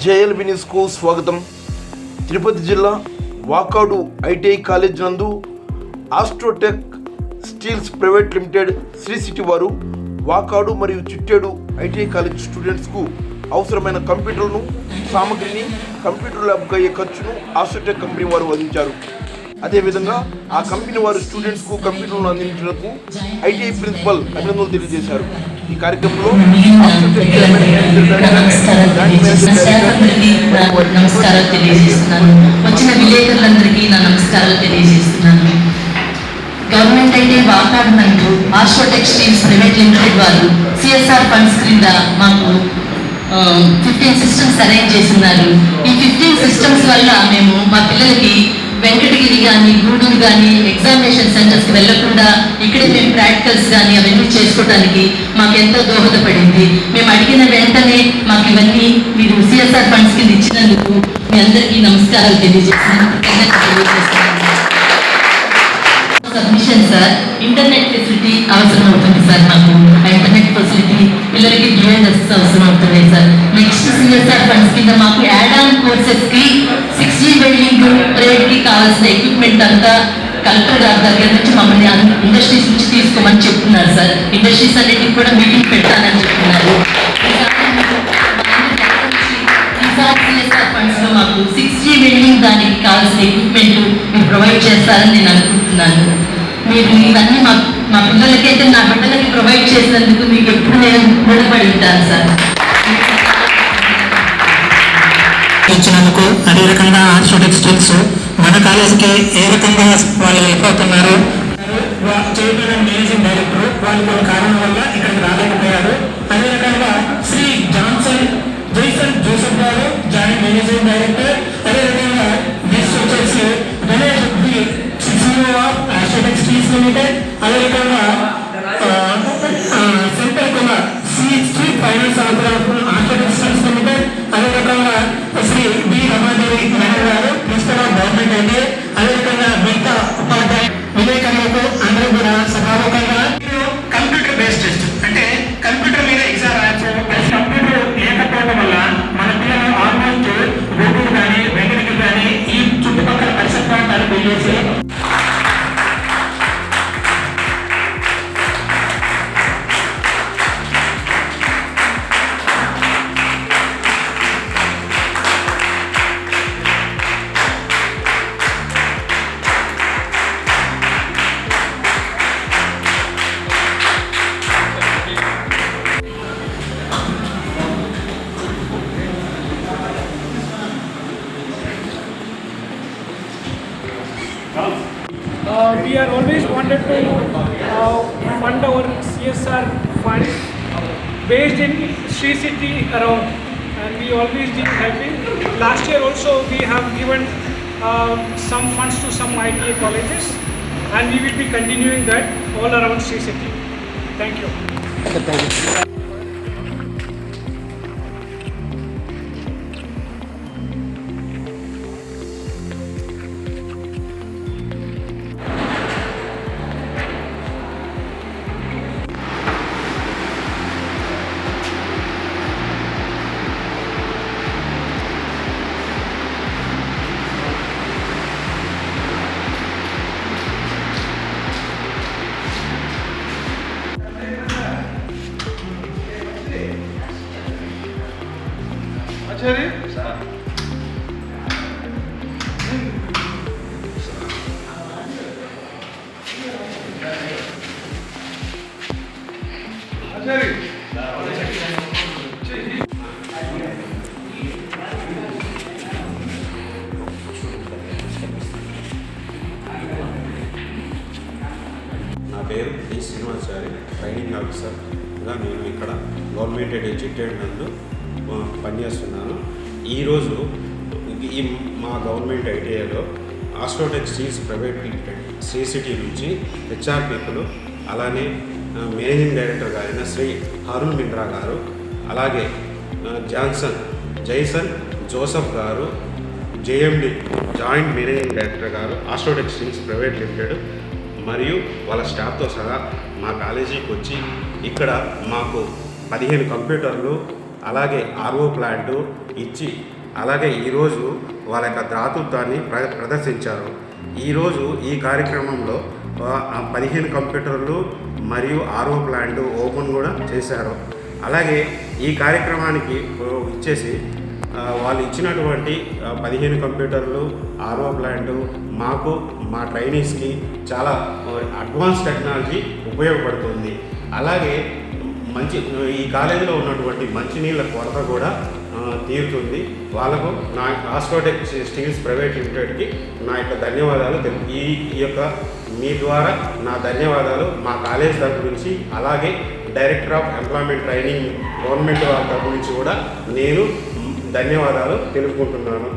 JLB న్యూస్కు స్వాగతం. తిరుపతి జిల్లా వాకాడు ఐటీఐ కాలేజ్ నందు Astrotech Steels Private Limited Sri City వారు వాకాడు మరియు చిట్టేడు ఐటీఐ కాలేజ్ స్టూడెంట్స్కు అవసరమైన కంప్యూటర్లను సామగ్రిని కంప్యూటర్ ల్యాబ్కు అయ్యే ఖర్చును ఆస్ట్రోటెక్ కంపెనీ వారు వహించారు. అదేవిధంగా ఆ కంపెనీ వారు స్టూడెంట్స్కు కంప్యూటర్లను అందించినందుకు ఐటీఐ ప్రిన్సిపల్ అభినందనలు తెలియజేశారు. ఈ కార్యక్రమంలో నమస్కారాలు తెలియజేస్తున్నాను. వచ్చిన విలేకరులందరికీ నా నమస్కారాలు తెలియజేస్తున్నాను. గవర్నమెంట్ అయితే వాకాడు నందు ఆస్ట్రోటెక్ స్టీల్స్ ప్రైవేట్ లిమిటెడ్ వారు సిఎస్ఆర్ ఫండ్స్ క్రింద మాకు 15 సిస్టమ్స్ అరేంజ్ చేస్తున్నారు. ఈ 15 సిస్టమ్స్ వల్ల మేము మా పిల్లలకి వెంకటగిరి కానీ గూడూరు కానీ ఎగ్జామినేషన్ సెంటర్స్కి వెళ్లకుండా ఇక్కడే మేము ప్రాక్టికల్స్ కానీ అవన్నీ చేసుకోవడానికి మాకు ఎంతో దోహదపడింది. మేము అడిగిన వెంటనే మాకు ఇవన్నీ మీరు సిఎస్ఆర్ ఫండ్స్ కింద ఇచ్చినందుకు మీ అందరికీ నమస్కారాలు తెలియజేస్తున్నాను. సబ్మిషన్ సార్, ఇంటర్నెట్ ఫెసిలిటీ అవసరం అవుతుంది సార్. మాకు ఆ ఇంటర్నెట్ ఫెసిలిటీ పిల్లలకి డివైజెస్ అవసరం అవుతుంది సార్. నెక్స్ట్ సిఎస్ఆర్ ఫండ్స్ కింద మాకు యాడ్ ఆన్ కోర్సెస్ కి 6G వెల్డింగ్ ట్రేడ్ కి కావాల్సిన ఎక్విప్మెంట్ అంతా కలెక్టర్ గారి దగ్గర నుంచి మమ్మల్ని ఇండస్ట్రీస్ నుంచి తీసుకోమని చెప్తున్నారు సార్. ఇండస్ట్రీస్ అన్నిటికి కూడా మీటింగ్ పెట్టాలని చెప్తున్నారు. సిఎస్ఆర్ ఫండ్స్ లో మాకు 6G వెల్డింగ్ దానికి కావాల్సిన ఎక్విప్మెంట్ మీరు ప్రొవైడ్ చేస్తారని నేను అనుకుంటున్నాను. మీరు ఇవన్నీ మా పిల్లలకి అయితే నా బిడ్డలకి ప్రొవైడ్ చేసినందుకు మీకు ఎప్పుడు నేను రుణపడి ఉంటాను సార్. ఇచ్చినందుకు అదే రకంగా ఆస్ట్రోటెక్ స్టీల్స్ మన కాలేజీకి ఏ రకంగా వాళ్ళు వెళ్ళిపోతున్నారు చేయబడిన మేనేజింగ్ డైరెక్టర్ వాళ్ళు కొన్ని కారణం వల్ల ఇక్కడికి రాలేకపోయారు. అదే రకంగా శ్రీ జైసన్ జోసెఫ్ గారు జాయింట్ మేనేజింగ్ డైరెక్టర్, అదే రకంగా నెక్స్ట్ వచ్చేసి Ganesh CEO of Astrotech Steels Limited, అదే రకంగా సెంటర్ కుమార్ స్ట్రీట్ finance officer Astrotech Steels Limited, అదే రకంగా శ్రీ బి రమాదేవి మేడం గారు ప్రిన్సిపల్ ఆఫ్ గవర్నమెంట్ అయితే, అదే రకంగా మిగతా ఉపాధ్యాయ విలేకరులకు అందరూ కూడా సభాముఖంగా కంప్యూటర్ బేస్డ్ టెస్ట్ అంటే కంప్యూటర్ మీద ఎగ్జామ్ రాయచ్చు. కంప్యూటర్ లేకపోవడం వల్ల మన పిల్లలు ఆల్మోస్ట్ గూడూరు కానీ వెంకటగిరి కానీ ఈ చుట్టుపక్కల పరిసర ప్రాంతాలు వెళ్ళేసి we are always wanted to fund our CSR funds based in Sri City around, and we always been helping. Last year also we have given some funds to some ITA colleges, and we will be continuing that all around Sri City. Thank you. నా పేరు D Srinivasachari, training ఆఫీసర్గా నేను ఇక్కడ government ITI Chittedu నందు పనిచేస్తున్నాను. ఈరోజు ఈ మా గవర్నమెంట్ ఐటీఐలో Astrotech Steels Private Limited Sri City నుంచి హెచ్ఆర్ పీపుల్, అలానే మేనేజింగ్ డైరెక్టర్ గారైన శ్రీ అరుణ్ మింద్రా గారు, అలాగే జైసన్ జోసెఫ్ గారు, జేఎండి జాయింట్ మేనేజింగ్ డైరెక్టర్ గారు ఆస్ట్రోటెక్ స్టీల్స్ ప్రైవేట్ లిమిటెడ్ మరియు వాళ్ళ స్టాఫ్తో సహా మా కాలేజీకి వచ్చి ఇక్కడ మాకు 15 కంప్యూటర్లు, అలాగే ఆర్ఓ ప్లాంటు ఇచ్చి అలాగే ఈరోజు వాళ్ళ యొక్క దాతృత్వాన్ని ప్రదర్శించారు. ఈరోజు ఈ కార్యక్రమంలో 15 కంప్యూటర్లు మరియు ఆర్ఓ ప్లాంట్ ఓపెన్ కూడా చేశారు. అలాగే ఈ కార్యక్రమానికి ఇచ్చేసి వాళ్ళు ఇచ్చినటువంటి 15 కంప్యూటర్లు ఆర్ఓ ప్లాంటు మాకు మా ట్రైనీస్కి చాలా అడ్వాన్స్ టెక్నాలజీ ఉపయోగపడుతుంది. అలాగే ఈ కాలేజీలో ఉన్నటువంటి మంచినీళ్ళ కొరత కూడా తీరుతుంది. వాళ్ళకు నా ఆస్ట్రోటెక్ స్టీల్స్ ప్రైవేట్ లిమిటెడ్కి నా యొక్క ధన్యవాదాలు ఈ యొక్క మీ ద్వారా నా ధన్యవాదాలు మా కాలేజ్ తరపు నుంచి, అలాగే director of employment training government వాళ్ళ తరపు నుంచి కూడా నేను ధన్యవాదాలు తెలుపుకుంటున్నాను.